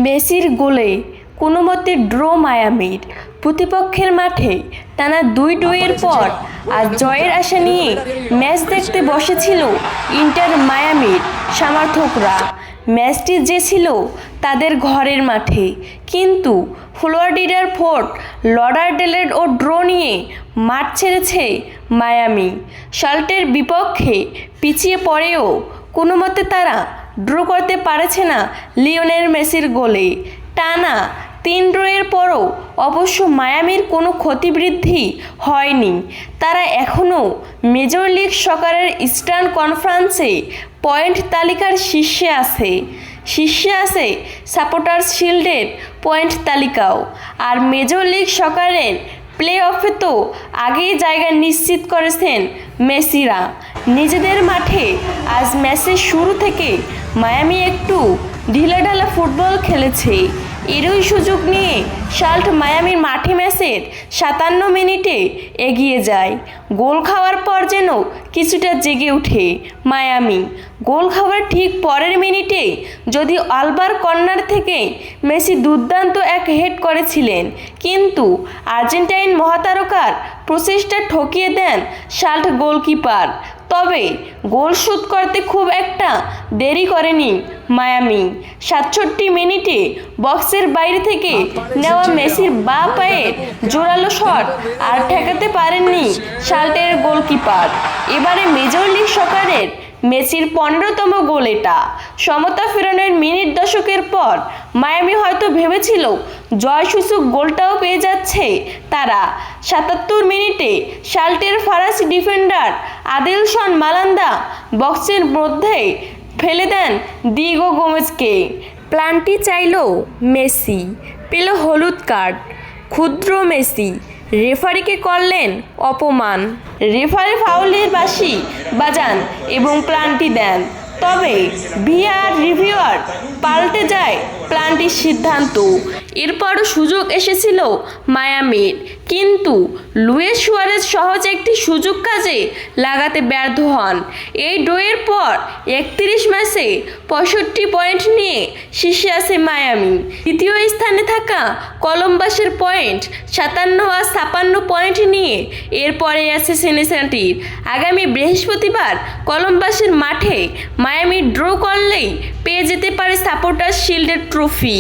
মেসির গোলে কোনোমতে ড্র মায়ামির। প্রতিপক্ষের মাঠে টানা 2-2-এর পর আজ জয়ের আশা নিয়ে ম্যাচ দেখতে বসেছিল ইন্টার মায়ামির সমর্থকরা। ম্যাচটি যে ছিল তাদের ঘরের মাঠে, কিন্তু ফ্লোরিডার ফোর্ট লডারডেলের ও ড্র নিয়ে মাঠ ছেড়েছে মায়ামি। সল্টের বিপক্ষে পিছিয়ে পড়েও কোনোমতে তারা ড্র করতে পারছে না লিওনেল মেসির গোলে। টানা 3 ড্রয়ের পরও অবশ্য মায়ামির কোনো ক্ষতিবৃদ্ধি হয়নি। তারা এখনও মেজর লিগ সকারের ইস্টার্ন কনফারেন্সে পয়েন্ট তালিকার শীর্ষে আছে সাপোর্টার্স শিল্ডের পয়েন্ট তালিকাও। আর মেজর লিগ সকারের প্লে অফে তো আগেই জায়গা নিশ্চিত করেছেন মেসিরা। নিজেদের মাঠে আজ ম্যাচের শুরু থেকে মায়ামি একটু ঢিলাঢালা ফুটবল খেলেছে। এরই সুযোগ নিয়ে সল্ট মায়ামির মাঠে ম্যাচের 57 মিনিটে এগিয়ে যায়। গোল খাওয়ার পর যেন কিছুটা জেগে ওঠে মায়ামি। গোল খাওয়ার ঠিক পরের মিনিটে যদি আলবার কর্নার থেকে মেসি দুর্দান্ত এক হেড করেছিলেন, কিন্তু আর্জেন্টাইন মহাতারকার প্রচেষ্টা ঠকিয়ে দেন সল্ট গোলকিপার। তবে গোল শোধ করতে খুব একটা দেরি করেনি মায়ামি। 67 মিনিটে বক্সের বাইরে থেকে নেওয়া মেসির বাঁ পায়ের জোরালো শট আর ঠেকাতে পারেননি সল্টের গোলকিপার। এবারে মেজর লিগ সকারের মেসির 15তম গোল এটা। সমতা ফেরানোর মিনিট দশকের পর মায়ামি হয়তো ভেবেছিল জয়সূচক গোলটাও পেয়ে যাচ্ছে তারা। 77 মিনিটে সল্টের ফরাসি ডিফেন্ডার আদেলসন মালান্দা বক্সের মধ্যে ফেলে দেন দিয়েগো গোমেজকে। প্লান্টি চাইল মেসি, পেল হলুদ কার্ড। ক্ষুদ্র মেসি রেফারিকে করলেন অপমান। রেফারি ফাউলের বাঁশি বাজান এবং প্লান্টি দেন। তবে ভিআর রিভিউয়ার পাল্টে যায় প্লান্টির সিদ্ধান্ত। এরপরও সুযোগ এসেছিল মায়ামির, কিন্তু লুইস সুয়ারেজ সহজ একটি সুযোগ কাজে লাগাতে ব্যর্থ হন। এই ড্রয়ের পর 31 ম্যাচে 65 পয়েন্ট নিয়ে শীর্ষে আছে মায়ামি। দ্বিতীয় স্থানে থাকা কলম্বাসের পয়েন্ট 57 আর 56 পয়েন্ট নিয়ে এরপরে আছে সিনসিনাটির। আগামী বৃহস্পতিবার কলম্বাসের মাঠে মায়ামি ড্র করলেই পেয়ে যেতে পারে সাপোর্টার্স শিল্ডের ট্রফি।